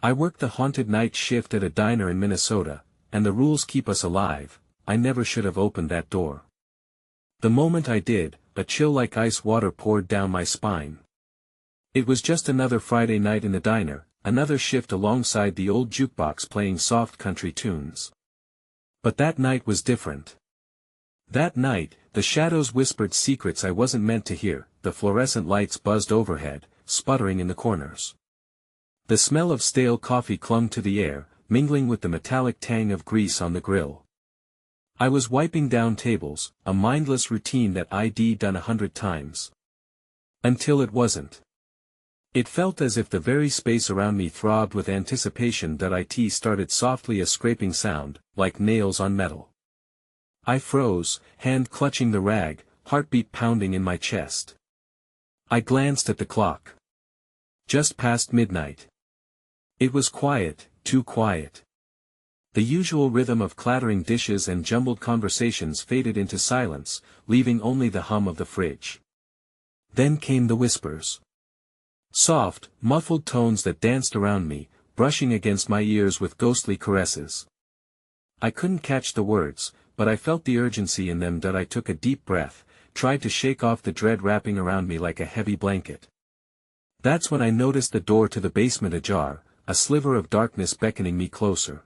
I worked the haunted night shift at a diner in Minnesota, and the rules keep us alive. I never should have opened that door. The moment I did, a chill like ice water poured down my spine. It was just another Friday night in the diner, another shift alongside the old jukebox playing soft country tunes. But that night was different. That night, the shadows whispered secrets I wasn't meant to hear, the fluorescent lights buzzed overhead, sputtering in the corners. The smell of stale coffee clung to the air, mingling with the metallic tang of grease on the grill. I was wiping down tables, a mindless routine that I'd done 100 times. Until it wasn't. It felt as if the very space around me throbbed with anticipation that it started softly a scraping sound, like nails on metal. I froze, hand clutching the rag, heartbeat pounding in my chest. I glanced at the clock. Just past midnight. It was quiet, too quiet. The usual rhythm of clattering dishes and jumbled conversations faded into silence, leaving only the hum of the fridge. Then came the whispers. Soft, muffled tones that danced around me, brushing against my ears with ghostly caresses. I couldn't catch the words, but I felt the urgency in them that I took a deep breath, tried to shake off the dread wrapping around me like a heavy blanket. That's when I noticed the door to the basement ajar, a sliver of darkness beckoning me closer.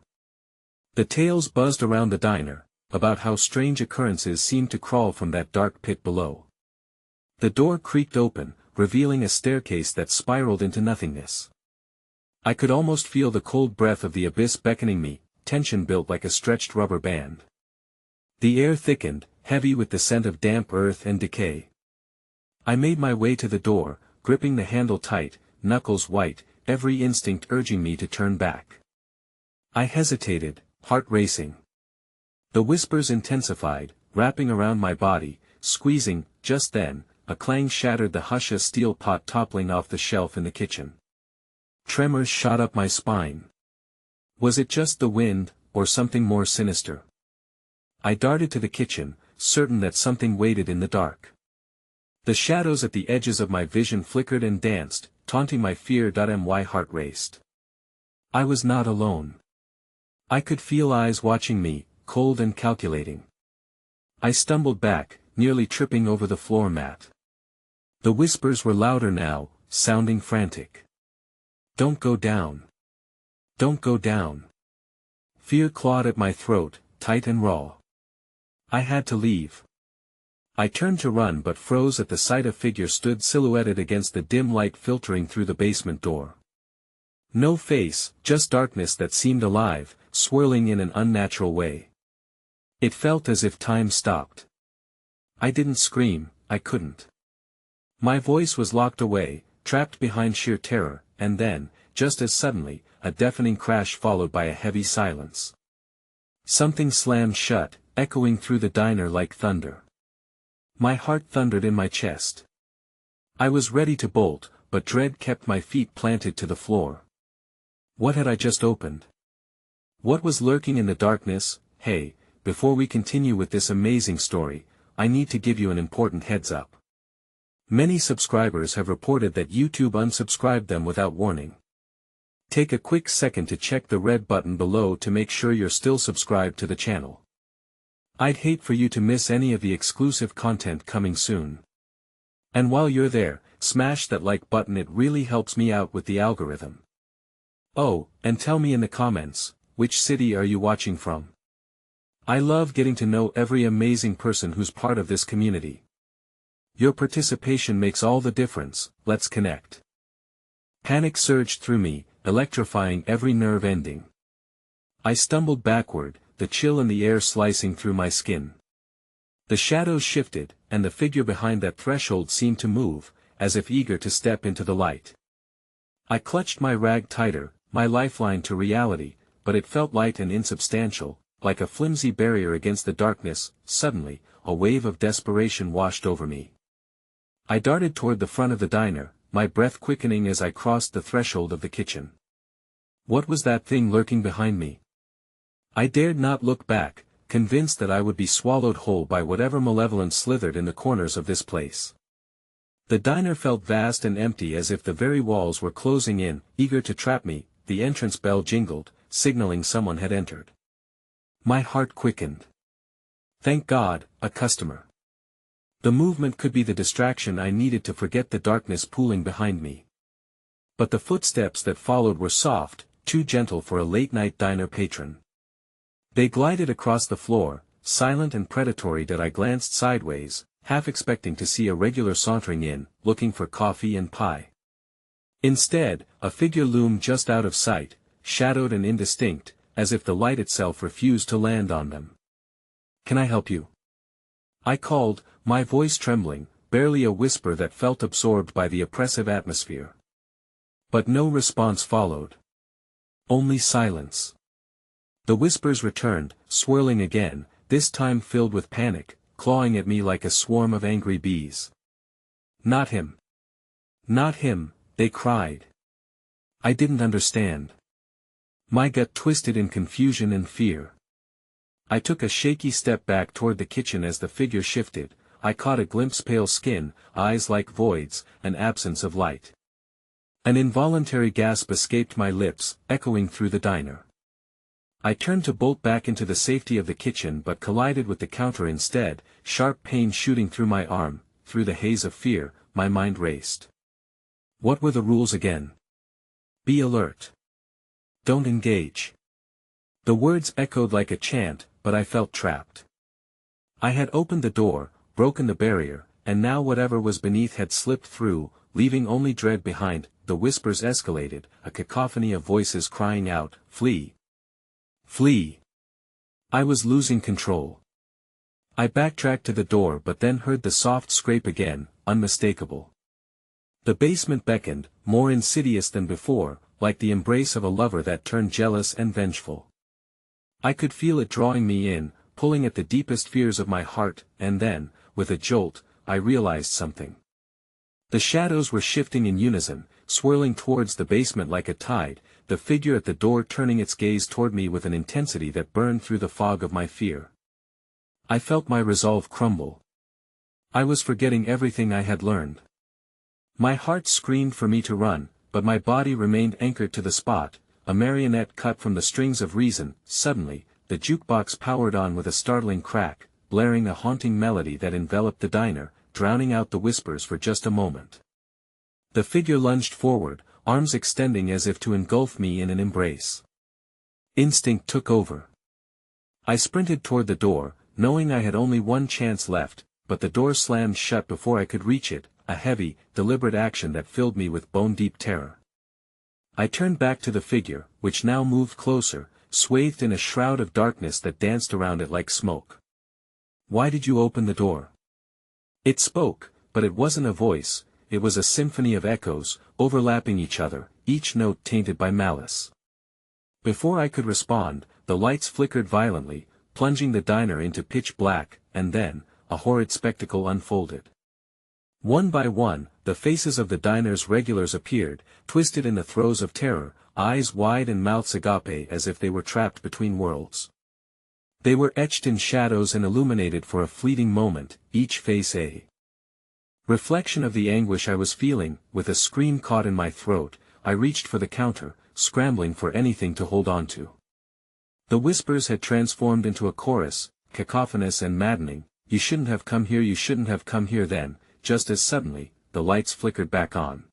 The tales buzzed around the diner, about how strange occurrences seemed to crawl from that dark pit below. The door creaked open, revealing a staircase that spiraled into nothingness. I could almost feel the cold breath of the abyss beckoning me, tension built like a stretched rubber band. The air thickened, heavy with the scent of damp earth and decay. I made my way to the door, gripping the handle tight, knuckles white, every instinct urging me to turn back. I hesitated, heart racing. The whispers intensified, wrapping around my body, squeezing. Just then, a clang shattered the hush, a steel pot toppling off the shelf in the kitchen. Tremors shot up my spine. Was it just the wind, or something more sinister? I darted to the kitchen, certain that something waited in the dark. The shadows at the edges of my vision flickered and danced, taunting my fear. My heart raced. I was not alone. I could feel eyes watching me, cold and calculating. I stumbled back, nearly tripping over the floor mat. The whispers were louder now, sounding frantic. Don't go down. Don't go down. Fear clawed at my throat, tight and raw. I had to leave. I turned to run but froze at the sight a figure stood silhouetted against the dim light filtering through the basement door. No face, just darkness that seemed alive, swirling in an unnatural way. It felt as if time stopped. I didn't scream, I couldn't. My voice was locked away, trapped behind sheer terror, and then, just as suddenly, a deafening crash followed by a heavy silence. Something slammed shut, echoing through the diner like thunder. My heart thundered in my chest. I was ready to bolt, but dread kept my feet planted to the floor. What had I just opened? What was lurking in the darkness? Hey, before we continue with this amazing story, I need to give you an important heads up. Many subscribers have reported that YouTube unsubscribed them without warning. Take a quick second to check the red button below to make sure you're still subscribed to the channel. I'd hate for you to miss any of the exclusive content coming soon. And while you're there, smash that like button, it really helps me out with the algorithm. Oh, and tell me in the comments, which city are you watching from? I love getting to know every amazing person who's part of this community. Your participation makes all the difference. Let's connect. Panic surged through me, electrifying every nerve ending. I stumbled backward, the chill in the air slicing through my skin. The shadows shifted, and the figure behind that threshold seemed to move, as if eager to step into the light. I clutched my rag tighter, my lifeline to reality, but it felt light and insubstantial, like a flimsy barrier against the darkness. Suddenly, a wave of desperation washed over me. I darted toward the front of the diner, my breath quickening as I crossed the threshold of the kitchen. What was that thing lurking behind me? I dared not look back, convinced that I would be swallowed whole by whatever malevolence slithered in the corners of this place. The diner felt vast and empty, as if the very walls were closing in, eager to trap me. the entrance bell jingled, signaling someone had entered. My heart quickened. Thank God, a customer. The movement could be the distraction I needed to forget the darkness pooling behind me. But the footsteps that followed were soft, too gentle for a late-night diner patron. They glided across the floor, silent and predatory that I glanced sideways, half expecting to see a regular sauntering in, looking for coffee and pie. Instead, a figure loomed just out of sight, shadowed and indistinct, as if the light itself refused to land on them. "Can I help you?" I called, my voice trembling, barely a whisper that felt absorbed by the oppressive atmosphere. But no response followed. Only silence. The whispers returned, swirling again, this time filled with panic, clawing at me like a swarm of angry bees. "Not him. Not him," they cried. I didn't understand. My gut twisted in confusion and fear. I took a shaky step back toward the kitchen as the figure shifted. I caught a glimpse, pale skin, eyes like voids, an absence of light. An involuntary gasp escaped my lips, echoing through the diner. I turned to bolt back into the safety of the kitchen but collided with the counter instead, sharp pain shooting through my arm. Through the haze of fear, my mind raced. What were the rules again? Be alert. Don't engage. The words echoed like a chant, but I felt trapped. I had opened the door, broken the barrier, and now whatever was beneath had slipped through, leaving only dread behind. The whispers escalated, a cacophony of voices crying out, "Flee! Flee!" I was losing control. I backtracked to the door but then heard the soft scrape again, unmistakable. The basement beckoned, more insidious than before, like the embrace of a lover that turned jealous and vengeful. I could feel it drawing me in, pulling at the deepest fears of my heart, and then, with a jolt, I realized something. The shadows were shifting in unison, swirling towards the basement like a tide, the figure at the door turning its gaze toward me with an intensity that burned through the fog of my fear. I felt my resolve crumble. I was forgetting everything I had learned. My heart screamed for me to run, but my body remained anchored to the spot, a marionette cut from the strings of reason. Suddenly, the jukebox powered on with a startling crack, blaring a haunting melody that enveloped the diner, drowning out the whispers for just a moment. The figure lunged forward, arms extending as if to engulf me in an embrace. Instinct took over. I sprinted toward the door, knowing I had only one chance left, but the door slammed shut before I could reach it, a heavy, deliberate action that filled me with bone-deep terror. I turned back to the figure, which now moved closer, swathed in a shroud of darkness that danced around it like smoke. "Why did you open the door?" It spoke, but it wasn't a voice, it was a symphony of echoes, overlapping each other, each note tainted by malice. Before I could respond, the lights flickered violently, plunging the diner into pitch black, and then, a horrid spectacle unfolded. One by one, the faces of the diner's regulars appeared, twisted in the throes of terror, eyes wide and mouths agape as if they were trapped between worlds. They were etched in shadows and illuminated for a fleeting moment, each face a reflection of the anguish I was feeling. With a scream caught in my throat, I reached for the counter, scrambling for anything to hold on to. The whispers had transformed into a chorus, cacophonous and maddening. "You shouldn't have come here, you shouldn't have come here." Then, just as suddenly, the lights flickered back on.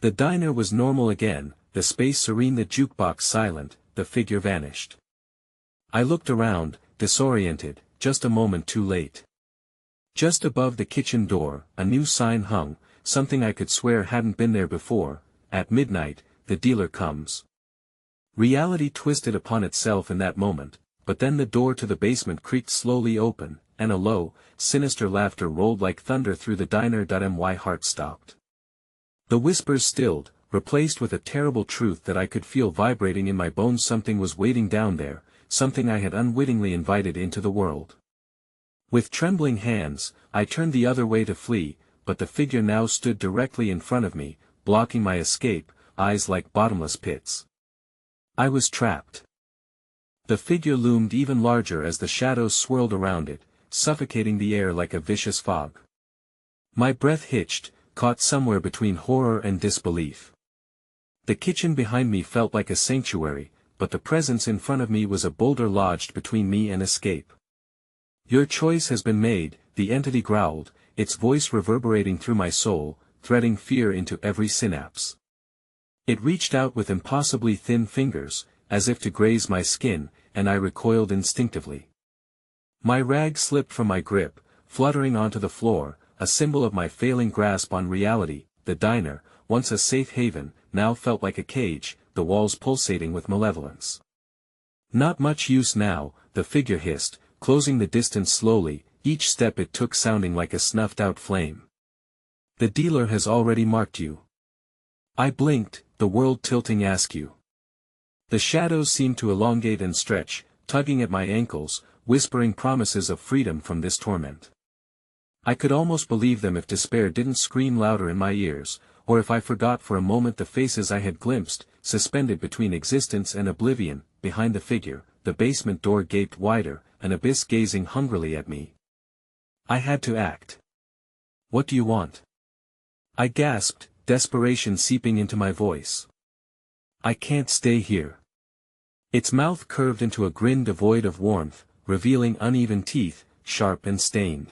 The diner was normal again, the space serene, the jukebox silent, the figure vanished. I looked around, disoriented, just a moment too late. Just above the kitchen door, a new sign hung, something I could swear hadn't been there before: "At midnight, the dealer comes." Reality twisted upon itself in that moment, but then the door to the basement creaked slowly open, and a low, sinister laughter rolled like thunder through the diner. My heart stopped. The whispers stilled, replaced with a terrible truth that I could feel vibrating in my bones. Something was waiting down there, something I had unwittingly invited into the world. With trembling hands, I turned the other way to flee, but the figure now stood directly in front of me, blocking my escape, eyes like bottomless pits. I was trapped. The figure loomed even larger as the shadows swirled around it, suffocating the air like a vicious fog. My breath hitched, caught somewhere between horror and disbelief. The kitchen behind me felt like a sanctuary, but the presence in front of me was a boulder lodged between me and escape. Your choice has been made, the entity growled, its voice reverberating through my soul, threading fear into every synapse. It reached out with impossibly thin fingers, as if to graze my skin, and I recoiled instinctively. My rag slipped from my grip, fluttering onto the floor, a symbol of my failing grasp on reality. The diner, once a safe haven, now felt like a cage, the walls pulsating with malevolence. Not much use now, the figure hissed, closing the distance slowly, each step it took sounding like a snuffed-out flame. The dealer has already marked you. I blinked, the world tilting askew. The shadows seemed to elongate and stretch, tugging at my ankles, whispering promises of freedom from this torment. I could almost believe them if despair didn't scream louder in my ears, or if I forgot for a moment the faces I had glimpsed, suspended between existence and oblivion. Behind the figure, the basement door gaped wider, an abyss gazing hungrily at me. I had to act. What do you want? I gasped, desperation seeping into my voice. I can't stay here. Its mouth curved into a grin devoid of warmth, revealing uneven teeth, sharp and stained.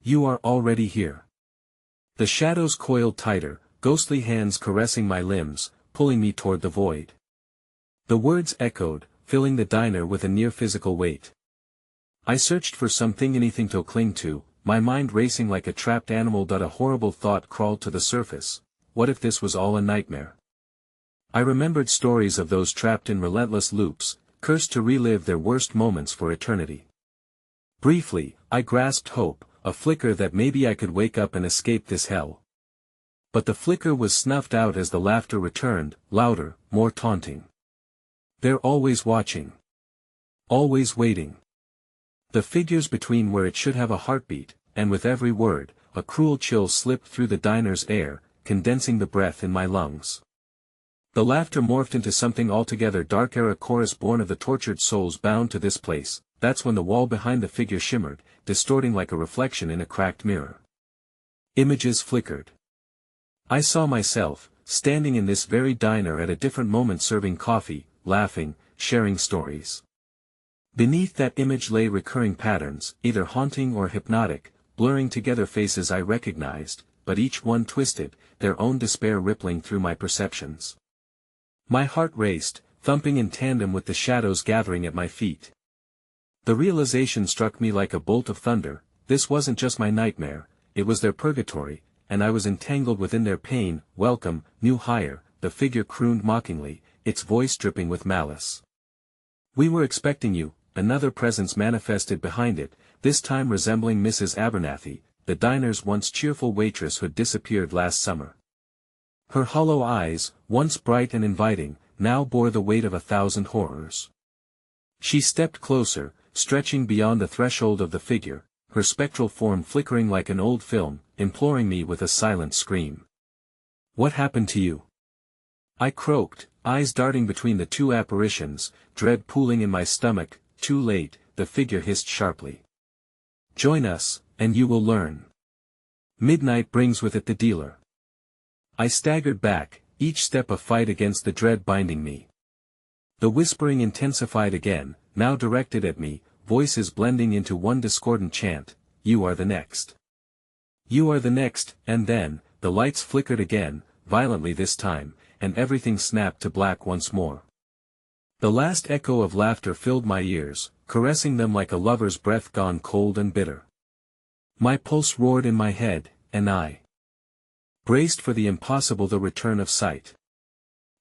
You are already here. The shadows coiled tighter, ghostly hands caressing my limbs, pulling me toward the void. The words echoed, filling the diner with a near-physical weight. I searched for anything to cling to, my mind racing like a trapped animal. A horrible thought crawled to the surface. What if this was all a nightmare? I remembered stories of those trapped in relentless loops, cursed to relive their worst moments for eternity. Briefly, I grasped hope, a flicker that maybe I could wake up and escape this hell. But the flicker was snuffed out as the laughter returned, louder, more taunting. They're always watching. Always waiting. The figures between where it should have a heartbeat, and with every word, a cruel chill slipped through the diner's air, condensing the breath in my lungs. The laughter morphed into something altogether dark, a chorus born of the tortured souls bound to this place. That's when the wall behind the figure shimmered, distorting like a reflection in a cracked mirror. Images flickered. I saw myself, standing in this very diner at a different moment, serving coffee, laughing, sharing stories. Beneath that image lay recurring patterns, either haunting or hypnotic, blurring together faces I recognized, but each one twisted, their own despair rippling through my perceptions. My heart raced, thumping in tandem with the shadows gathering at my feet. The realization struck me like a bolt of thunder. This wasn't just my nightmare, it was their purgatory, and I was entangled within their pain. Welcome, new hire, the figure crooned mockingly, its voice dripping with malice. We were expecting you. Another presence manifested behind it, this time resembling Mrs. Abernathy, the diner's once cheerful waitress who had disappeared last summer. Her hollow eyes, once bright and inviting, now bore the weight of 1,000 horrors. She stepped closer, stretching beyond the threshold of the figure, her spectral form flickering like an old film, imploring me with a silent scream. What happened to you? I croaked, eyes darting between the two apparitions, dread pooling in my stomach. Too late, the figure hissed sharply. Join us, and you will learn. Midnight brings with it the dealer. I staggered back, each step a fight against the dread binding me. The whispering intensified again, now directed at me, voices blending into one discordant chant. You are the next. You are the next. And then, the lights flickered again, violently this time, and everything snapped to black once more. The last echo of laughter filled my ears, caressing them like a lover's breath gone cold and bitter. My pulse roared in my head, and I braced for the impossible, the return of sight.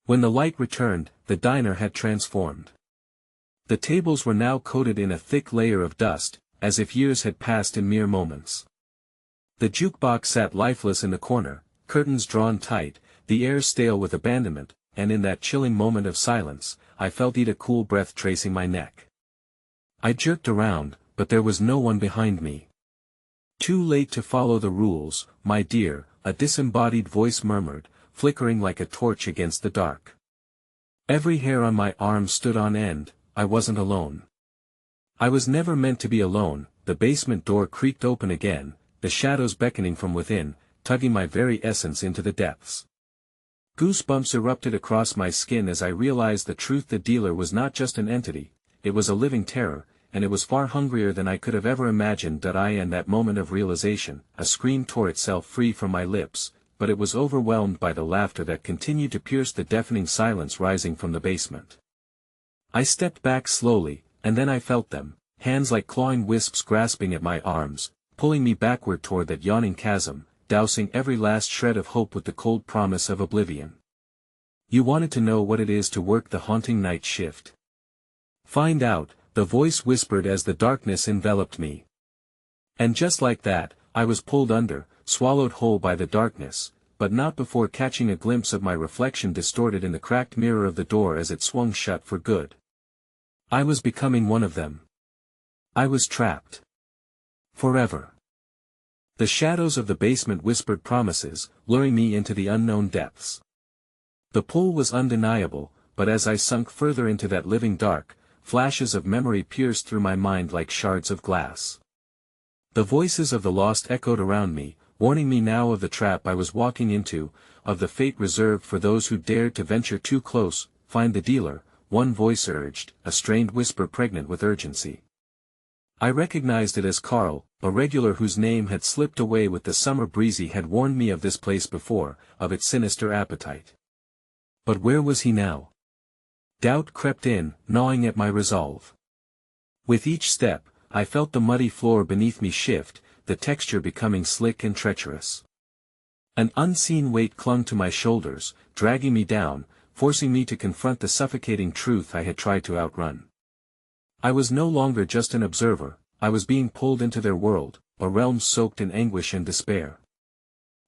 When the light returned, the diner had transformed. The tables were now coated in a thick layer of dust, as if years had passed in mere moments. The jukebox sat lifeless in the corner, curtains drawn tight, the air stale with abandonment, and in that chilling moment of silence, I felt a cool breath tracing my neck. I jerked around, but there was no one behind me. Too late to follow the rules, my dear, a disembodied voice murmured, flickering like a torch against the dark. Every hair on my arm stood on end. I wasn't alone. I was never meant to be alone. The basement door creaked open again, the shadows beckoning from within, tugging my very essence into the depths. Goosebumps erupted across my skin as I realized the truth. The dealer was not just an entity, it was a living terror, and it was far hungrier than I could have ever imagined. In that moment of realization, a scream tore itself free from my lips, but it was overwhelmed by the laughter that continued to pierce the deafening silence rising from the basement. I stepped back slowly, and then I felt them, hands like clawing wisps grasping at my arms, pulling me backward toward that yawning chasm, dousing every last shred of hope with the cold promise of oblivion. You wanted to know what it is to work the haunting night shift. Find out, the voice whispered as the darkness enveloped me. And just like that, I was pulled under, swallowed whole by the darkness, but not before catching a glimpse of my reflection distorted in the cracked mirror of the door as it swung shut for good. I was becoming one of them. I was trapped. Forever. The shadows of the basement whispered promises, luring me into the unknown depths. The pull was undeniable, but as I sunk further into that living dark, flashes of memory pierced through my mind like shards of glass. The voices of the lost echoed around me, warning me now of the trap I was walking into, of the fate reserved for those who dared to venture too close. Find the dealer, one voice urged, a strained whisper pregnant with urgency. I recognized it as Carl, a regular whose name had slipped away with the summer breeze. He had warned me of this place before, of its sinister appetite. But where was he now? Doubt crept in, gnawing at my resolve. With each step, I felt the muddy floor beneath me shift, the texture becoming slick and treacherous. An unseen weight clung to my shoulders, dragging me down, forcing me to confront the suffocating truth I had tried to outrun. I was no longer just an observer, I was being pulled into their world, a realm soaked in anguish and despair.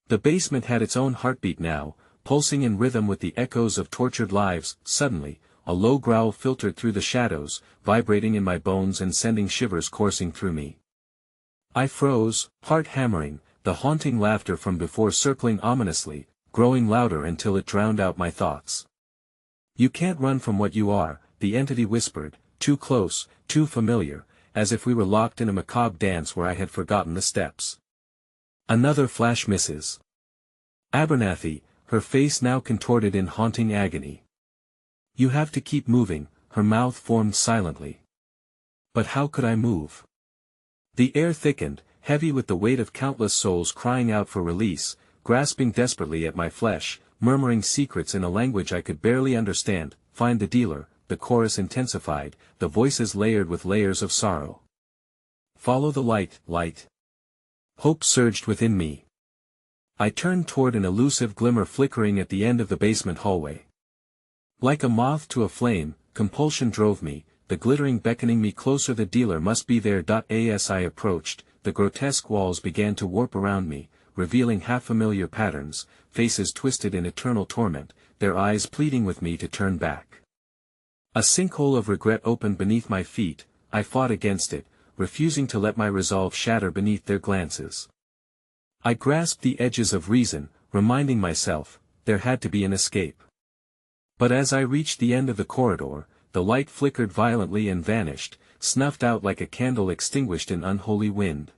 The basement had its own heartbeat now, pulsing in rhythm with the echoes of tortured lives. Suddenly, a low growl filtered through the shadows, vibrating in my bones and sending shivers coursing through me. I froze, heart hammering, the haunting laughter from before circling ominously, growing louder until it drowned out my thoughts. You can't run from what you are, the entity whispered, too close, too familiar, as if we were locked in a macabre dance where I had forgotten the steps. Another flash misses. Abernathy, her face now contorted in haunting agony. You have to keep moving, her mouth formed silently. But how could I move? The air thickened, heavy with the weight of countless souls crying out for release, grasping desperately at my flesh, murmuring secrets in a language I could barely understand. Find the dealer, the chorus intensified, the voices layered with layers of sorrow. Follow the light, light. Hope surged within me. I turned toward an elusive glimmer flickering at the end of the basement hallway. Like a moth to a flame, compulsion drove me, the glittering beckoning me closer. The dealer must be there. As I approached, the grotesque walls began to warp around me, revealing half-familiar patterns, faces twisted in eternal torment, their eyes pleading with me to turn back. A sinkhole of regret opened beneath my feet. I fought against it, refusing to let my resolve shatter beneath their glances. I grasped the edges of reason, reminding myself, there had to be an escape. But as I reached the end of the corridor, the light flickered violently and vanished, snuffed out like a candle extinguished in unholy wind.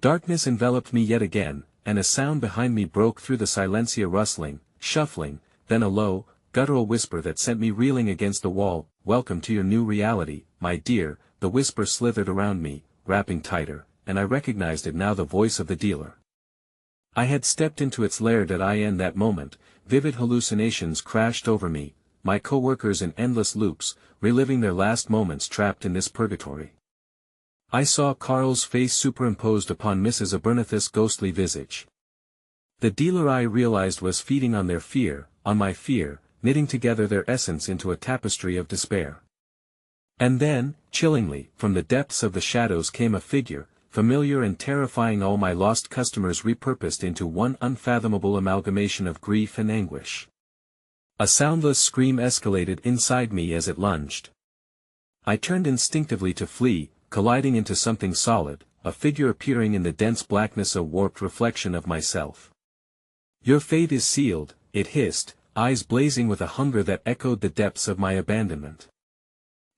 Darkness enveloped me yet again, and a sound behind me broke through the silencia, rustling, shuffling, then a low, guttural whisper that sent me reeling against the wall. Welcome to your new reality, my dear. The whisper slithered around me, wrapping tighter, and I recognized it now, the voice of the dealer. I had stepped into its lair. In that moment, vivid hallucinations crashed over me, my co-workers in endless loops, reliving their last moments trapped in this purgatory. I saw Carl's face superimposed upon Mrs. Abernathy's ghostly visage. The dealer, I realized, was feeding on their fear, on my fear, knitting together their essence into a tapestry of despair. And then, chillingly, from the depths of the shadows came a figure, familiar and terrifying, all my lost customers repurposed into one unfathomable amalgamation of grief and anguish. A soundless scream escalated inside me as it lunged. I turned instinctively to flee, colliding into something solid, a figure appearing in the dense blackness, a warped reflection of myself. Your fate is sealed, it hissed, eyes blazing with a hunger that echoed the depths of my abandonment.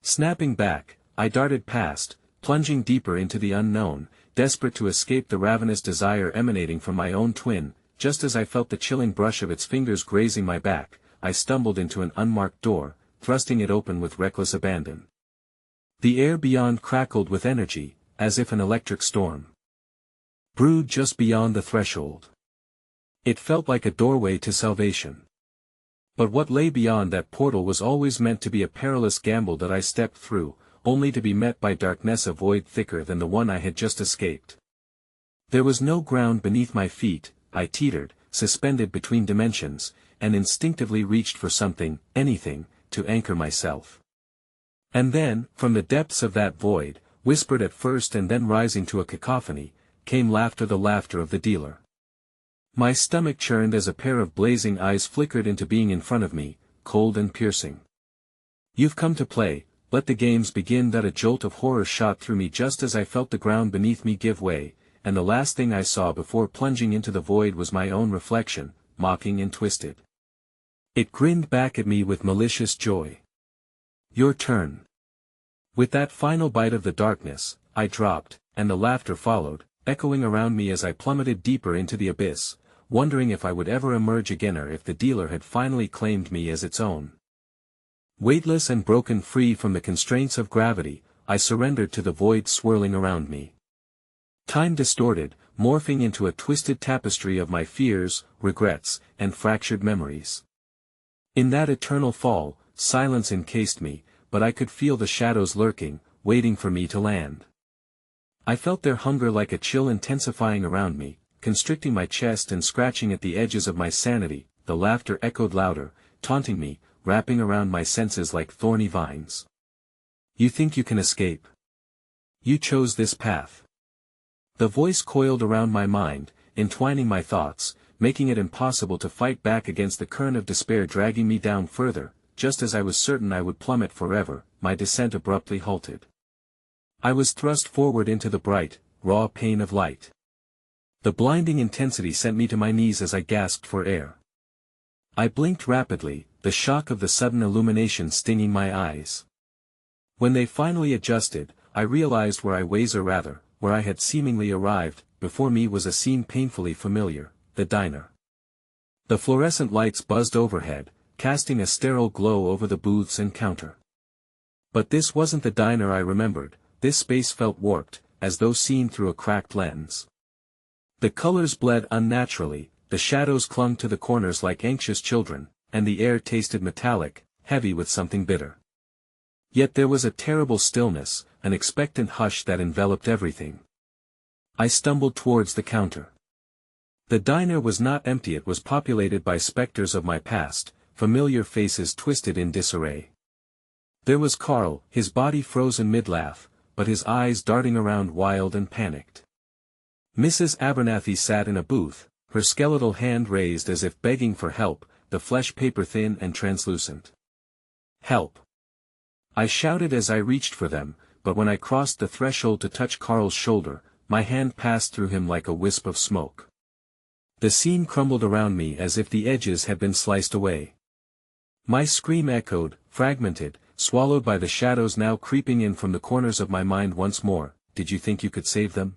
Snapping back, I darted past, plunging deeper into the unknown, desperate to escape the ravenous desire emanating from my own twin. just as I felt the chilling brush of its fingers grazing my back, I stumbled into an unmarked door, thrusting it open with reckless abandon. The air beyond crackled with energy, as if an electric storm brewed just beyond the threshold. It felt like a doorway to salvation. But what lay beyond that portal was always meant to be a perilous gamble that I stepped through, only to be met by darkness, a void thicker than the one I had just escaped. There was no ground beneath my feet. I teetered, suspended between dimensions, and instinctively reached for something, anything, to anchor myself. And then, from the depths of that void, whispered at first and then rising to a cacophony, came laughter, the laughter of the dealer. My stomach churned as a pair of blazing eyes flickered into being in front of me, cold and piercing. "You've come to play, let the games begin." That a jolt of horror shot through me just as I felt the ground beneath me give way, and the last thing I saw before plunging into the void was my own reflection, mocking and twisted. It grinned back at me with malicious joy. "Your turn." With that final bite of the darkness, I dropped, and the laughter followed, echoing around me as I plummeted deeper into the abyss, wondering if I would ever emerge again or if the dealer had finally claimed me as its own. Weightless and broken free from the constraints of gravity, I surrendered to the void swirling around me. Time distorted, morphing into a twisted tapestry of my fears, regrets, and fractured memories. In that eternal fall, silence encased me, but I could feel the shadows lurking, waiting for me to land. I felt their hunger like a chill intensifying around me, constricting my chest and scratching at the edges of my sanity. The laughter echoed louder, taunting me, wrapping around my senses like thorny vines. "You think you can escape? You chose this path." The voice coiled around my mind, entwining my thoughts, making it impossible to fight back against the current of despair dragging me down further. Just as I was certain I would plummet forever, my descent abruptly halted. I was thrust forward into the bright, raw pain of light. The blinding intensity sent me to my knees as I gasped for air. I blinked rapidly, the shock of the sudden illumination stinging my eyes. When they finally adjusted, I realized where I was, or rather, where I had seemingly arrived. Before me was a scene painfully familiar, the diner. The fluorescent lights buzzed overhead, casting a sterile glow over the booths and counter. But this wasn't the diner I remembered. This space felt warped, as though seen through a cracked lens. The colors bled unnaturally, the shadows clung to the corners like anxious children, and the air tasted metallic, heavy with something bitter. Yet there was a terrible stillness, an expectant hush that enveloped everything. I stumbled towards the counter. The diner was not empty, it was populated by specters of my past, familiar faces twisted in disarray. There was Carl, his body frozen mid-laugh, but his eyes darting around wild and panicked. Mrs. Abernathy sat in a booth, her skeletal hand raised as if begging for help, the flesh paper thin and translucent. "Help!" I shouted as I reached for them, but when I crossed the threshold to touch Carl's shoulder, my hand passed through him like a wisp of smoke. The scene crumbled around me as if the edges had been sliced away. My scream echoed, fragmented, swallowed by the shadows now creeping in from the corners of my mind once more. "Did you think you could save them?"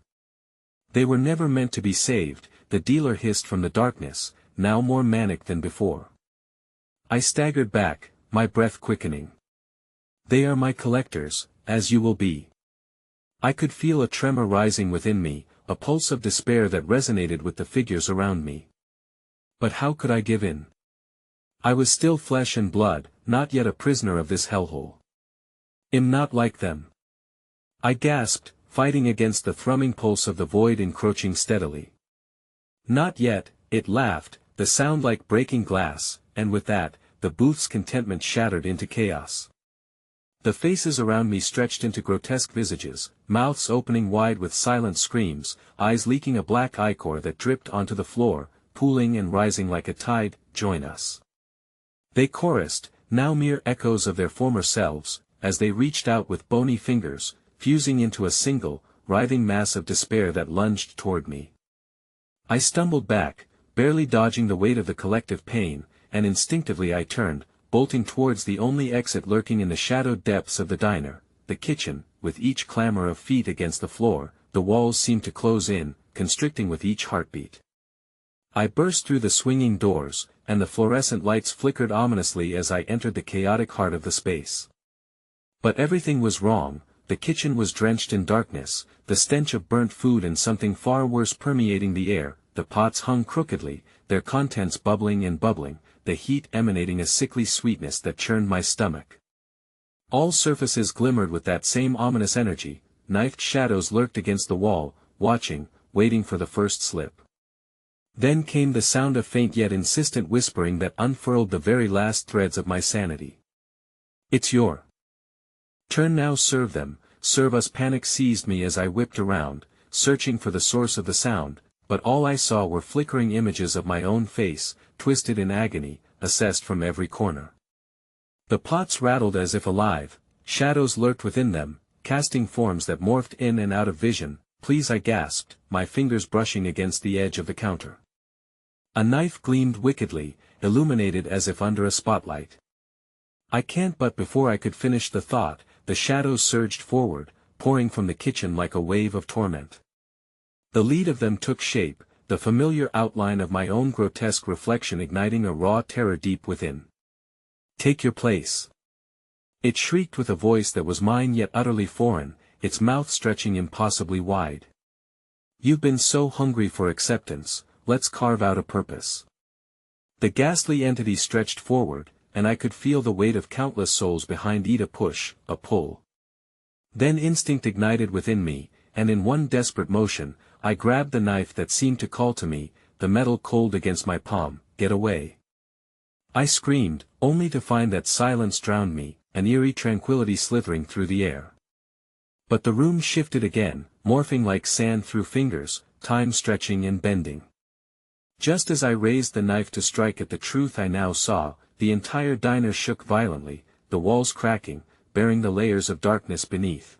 "They were never meant to be saved," the dealer hissed from the darkness, now more manic than before. I staggered back, my breath quickening. "They are my collectors, as you will be." I could feel a tremor rising within me, a pulse of despair that resonated with the figures around me. But how could I give in? I was still flesh and blood, not yet a prisoner of this hellhole. "Am not like them," I gasped, fighting against the thrumming pulse of the void encroaching steadily. "Not yet," it laughed, the sound like breaking glass, and with that, the booth's contentment shattered into chaos. The faces around me stretched into grotesque visages, mouths opening wide with silent screams, eyes leaking a black ichor that dripped onto the floor, pooling and rising like a tide. "Join us." They chorused, now mere echoes of their former selves, as they reached out with bony fingers, fusing into a single, writhing mass of despair that lunged toward me. I stumbled back, barely dodging the weight of the collective pain, and instinctively I turned, bolting towards the only exit lurking in the shadowed depths of the diner, the kitchen. With each clamor of feet against the floor, the walls seemed to close in, constricting with each heartbeat. I burst through the swinging doors, and the fluorescent lights flickered ominously as I entered the chaotic heart of the space. But everything was wrong. The kitchen was drenched in darkness, the stench of burnt food and something far worse permeating the air. The pots hung crookedly, their contents bubbling and bubbling, the heat emanating a sickly sweetness that churned my stomach. All surfaces glimmered with that same ominous energy. Knifed shadows lurked against the wall, watching, waiting for the first slip. Then came the sound of faint yet insistent whispering that unfurled the very last threads of my sanity. "It's your turn now, serve them, serve us." Panic seized me as I whipped around, searching for the source of the sound, but all I saw were flickering images of my own face, twisted in agony, assessed from every corner. The pots rattled as if alive, shadows lurked within them, casting forms that morphed in and out of vision. "Please," I gasped, my fingers brushing against the edge of the counter. A knife gleamed wickedly, illuminated as if under a spotlight. "I can't." But before I could finish the thought, the shadows surged forward, pouring from the kitchen like a wave of torment. The lead of them took shape, the familiar outline of my own grotesque reflection igniting a raw terror deep within. "Take your place!" It shrieked with a voice that was mine yet utterly foreign, its mouth stretching impossibly wide. "You've been so hungry for acceptance, let's carve out a purpose." The ghastly entity stretched forward, and I could feel the weight of countless souls behind it, a push, a pull. Then instinct ignited within me, and in one desperate motion, I grabbed the knife that seemed to call to me, the metal cold against my palm. "Get away!" I screamed, only to find that silence drowned me, an eerie tranquility slithering through the air. But the room shifted again, morphing like sand through fingers, time stretching and bending. Just as I raised the knife to strike at the truth I now saw, the entire diner shook violently, the walls cracking, bearing the layers of darkness beneath.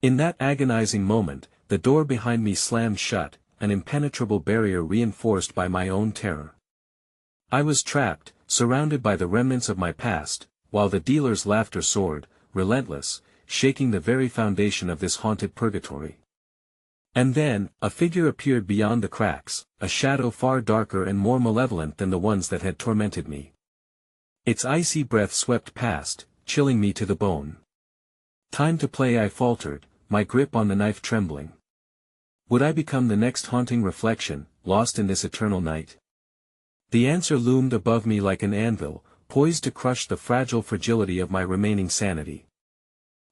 In that agonizing moment, the door behind me slammed shut, an impenetrable barrier reinforced by my own terror. I was trapped, surrounded by the remnants of my past, while the dealer's laughter soared, relentless, shaking the very foundation of this haunted purgatory. And then, a figure appeared beyond the cracks, a shadow far darker and more malevolent than the ones that had tormented me. Its icy breath swept past, chilling me to the bone. "Time to play," I faltered, my grip on the knife trembling. Would I become the next haunting reflection, lost in this eternal night? The answer loomed above me like an anvil, poised to crush the fragile fragility of my remaining sanity.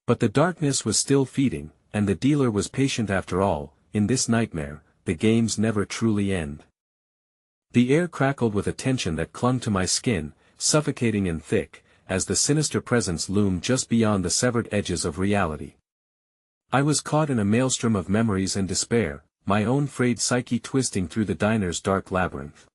But the darkness was still feeding, and the dealer was patient after all. In this nightmare, the games never truly end. The air crackled with a tension that clung to my skin, suffocating and thick, as the sinister presence loomed just beyond the severed edges of reality. I was caught in a maelstrom of memories and despair, my own frayed psyche twisting through the diner's dark labyrinth.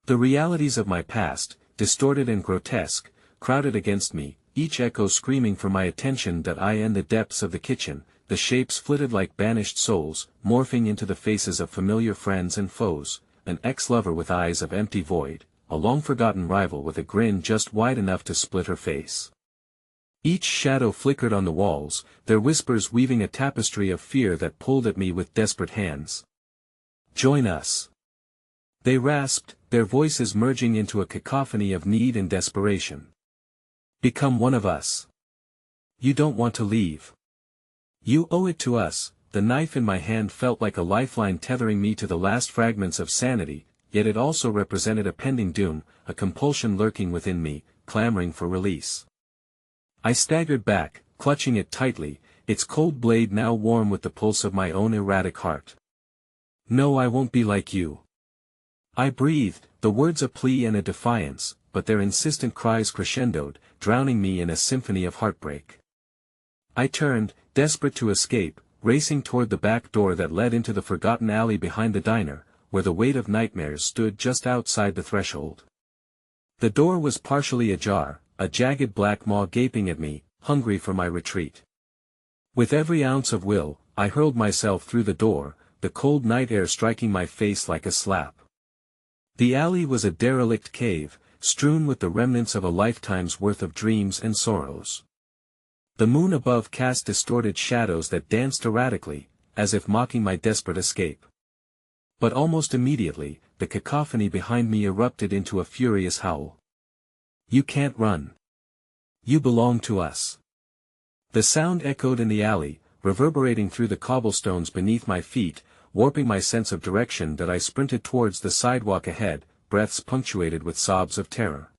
The realities of my past, distorted and grotesque, crowded against me, each echo screaming for my attention. That I in the depths of the kitchen, the shapes flitted like banished souls, morphing into the faces of familiar friends and foes, an ex-lover with eyes of empty void, a long-forgotten rival with a grin just wide enough to split her face. Each shadow flickered on the walls, their whispers weaving a tapestry of fear that pulled at me with desperate hands. "Join us!" they rasped, their voices merging into a cacophony of need and desperation. "Become one of us. You don't want to leave. You owe it to us." The knife in my hand felt like a lifeline tethering me to the last fragments of sanity, yet it also represented a pending doom, a compulsion lurking within me, clamoring for release. I staggered back, clutching it tightly, its cold blade now warm with the pulse of my own erratic heart. "No, I won't be like you." I breathed, the words a plea and a defiance, but their insistent cries crescendoed, drowning me in a symphony of heartbreak. I turned, desperate to escape, racing toward the back door that led into the forgotten alley behind the diner, where the weight of nightmares stood just outside the threshold. The door was partially ajar, a jagged black maw gaping at me, hungry for my retreat. With every ounce of will, I hurled myself through the door, the cold night air striking my face like a slap. The alley was a derelict cave, strewn with the remnants of a lifetime's worth of dreams and sorrows. The moon above cast distorted shadows that danced erratically, as if mocking my desperate escape. But almost immediately, the cacophony behind me erupted into a furious howl. "You can't run. You belong to us." The sound echoed in the alley, reverberating through the cobblestones beneath my feet, warping my sense of direction that I sprinted towards the sidewalk ahead, breaths punctuated with sobs of terror.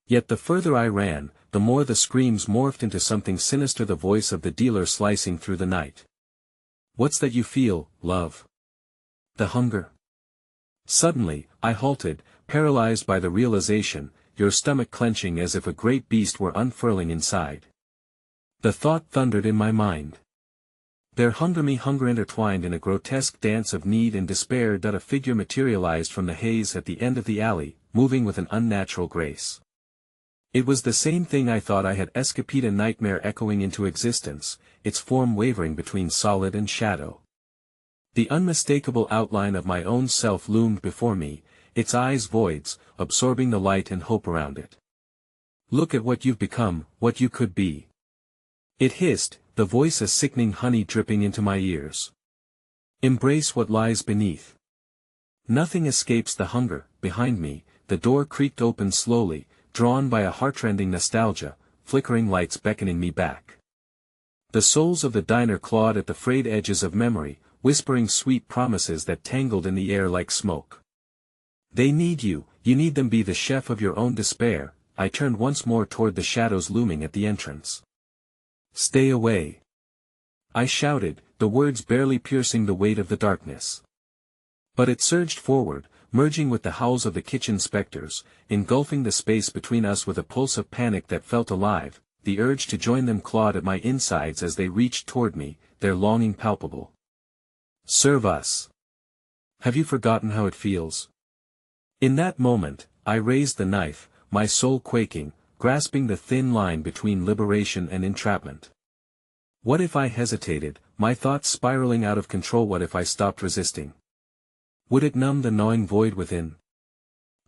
Yet the further I ran, the more the screams morphed into something sinister, the voice of the dealer slicing through the night. "What's that you feel, love? The hunger?" Suddenly, I halted, paralyzed by the realization, your stomach clenching as if a great beast were unfurling inside. The thought thundered in my mind. Their hunger intertwined in a grotesque dance of need and despair. A figure materialized from the haze at the end of the alley, moving with an unnatural grace. It was the same thing I thought I had escaped, a nightmare echoing into existence, its form wavering between solid and shadow. The unmistakable outline of my own self loomed before me, its eyes voids, absorbing the light and hope around it. "Look at what you've become, what you could be," it hissed, the voice a sickening honey dripping into my ears. "Embrace what lies beneath." Nothing escapes the hunger. Behind me, the door creaked open slowly, drawn by a heartrending nostalgia, flickering lights beckoning me back. The souls of the diner clawed at the frayed edges of memory, whispering sweet promises that tangled in the air like smoke. "They need you, you need them. Be the chef of your own despair." I turned once more toward the shadows looming at the entrance. "Stay away!" I shouted, the words barely piercing the weight of the darkness. But it surged forward, merging with the howls of the kitchen specters, engulfing the space between us with a pulse of panic that felt alive. The urge to join them clawed at my insides as they reached toward me, their longing palpable. "Serve us! Have you forgotten how it feels?" In that moment, I raised the knife, my soul quaking, grasping the thin line between liberation and entrapment. What if I hesitated, my thoughts spiraling out of control? What if I stopped resisting? Would it numb the gnawing void within?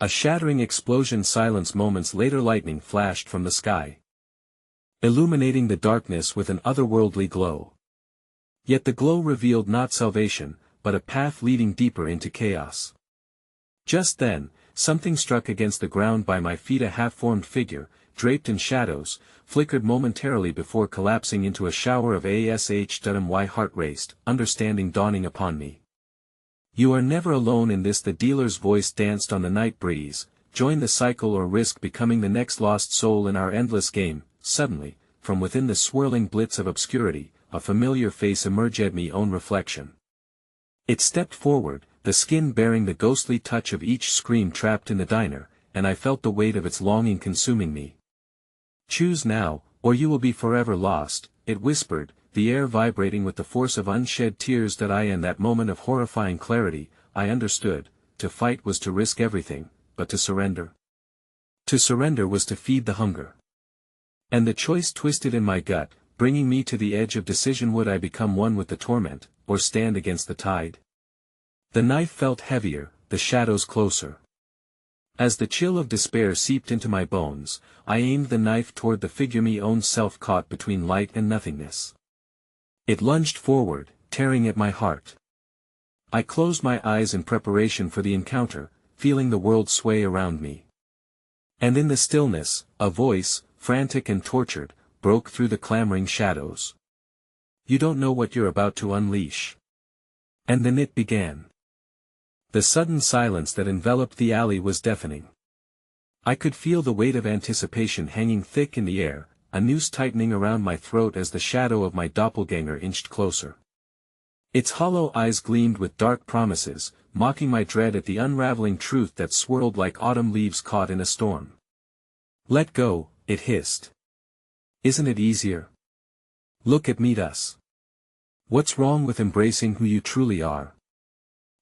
A shattering explosion. Silence. Moments later, lightning flashed from the sky, illuminating the darkness with an otherworldly glow. Yet the glow revealed not salvation, but a path leading deeper into chaos. Just then, something struck against the ground by my feet. A half-formed figure, draped in shadows, flickered momentarily before collapsing into a shower of ash. My heart raced, understanding dawning upon me. "You are never alone in this." The dealer's voice danced on the night breeze. "Join the cycle or risk becoming the next lost soul in our endless game." Suddenly, from within the swirling blitz of obscurity, a familiar face emerged, my own reflection. It stepped forward, the skin bearing the ghostly touch of each scream trapped in the diner, and I felt the weight of its longing consuming me. "Choose now, or you will be forever lost," it whispered, the air vibrating with the force of unshed tears. In that moment of horrifying clarity, I understood, to fight was to risk everything, but to surrender was to feed the hunger. And the choice twisted in my gut, bringing me to the edge of decision. Would I become one with the torment, or stand against the tide? The knife felt heavier, the shadows closer. As the chill of despair seeped into my bones, I aimed the knife toward the figure my own self caught between light and nothingness. It lunged forward, tearing at my heart. I closed my eyes in preparation for the encounter, feeling the world sway around me. And in the stillness, a voice, frantic and tortured, broke through the clamoring shadows. "You don't know what you're about to unleash." And then it began. The sudden silence that enveloped the alley was deafening. I could feel the weight of anticipation hanging thick in the air, a noose tightening around my throat as the shadow of my doppelganger inched closer. Its hollow eyes gleamed with dark promises, mocking my dread at the unraveling truth that swirled like autumn leaves caught in a storm. "Let go," it hissed. "Isn't it easier? Look at us. What's wrong with embracing who you truly are?"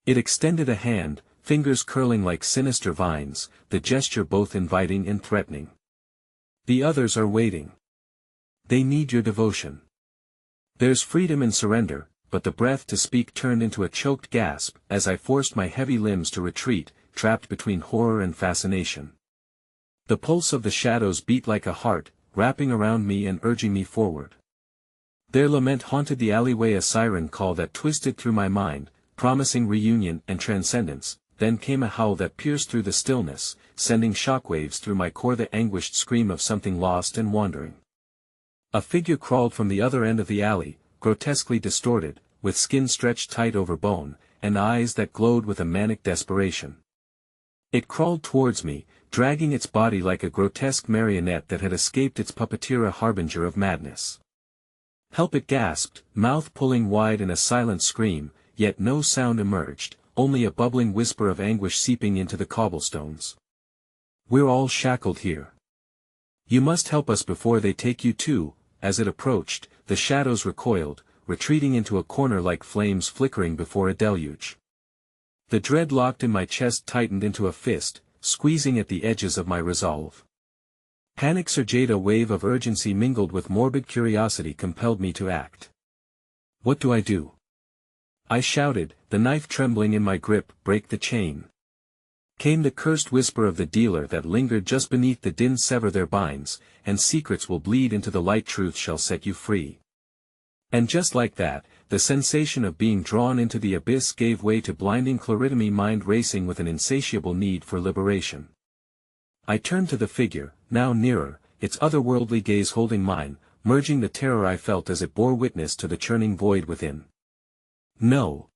It extended a hand, fingers curling like sinister vines, the gesture both inviting and threatening. "The others are waiting. They need your devotion." There's freedom in surrender, but the breath to speak turned into a choked gasp as I forced my heavy limbs to retreat, trapped between horror and fascination. The pulse of the shadows beat like a heart, wrapping around me and urging me forward. Their lament haunted the alleyway, a siren call that twisted through my mind, promising reunion and transcendence. then came a howl that pierced through the stillness, sending shockwaves through my core, the anguished scream of something lost and wandering. A figure crawled from the other end of the alley, grotesquely distorted, with skin stretched tight over bone, and eyes that glowed with a manic desperation. It crawled towards me, dragging its body like a grotesque marionette that had escaped its puppeteer, a harbinger of madness. "Help!" it gasped, mouth pulling wide in a silent scream, yet no sound emerged, only a bubbling whisper of anguish seeping into the cobblestones. "We're all shackled here. You must help us before they take you too." As it approached, the shadows recoiled, retreating into a corner like flames flickering before a deluge. The dread locked in my chest tightened into a fist, squeezing at the edges of my resolve. Panic surged, a wave of urgency mingled with morbid curiosity compelled me to act. "What do I do?" I shouted, the knife trembling in my grip. "Break the chain." Came the cursed whisper of the dealer that lingered just beneath the din. "Sever their binds, and secrets will bleed into the light. Truth shall set you free." And just like that, the sensation of being drawn into the abyss gave way to blinding clarity, mind racing with an insatiable need for liberation. I turned to the figure, now nearer, its otherworldly gaze holding mine, merging the terror I felt as it bore witness to the churning void within. "No.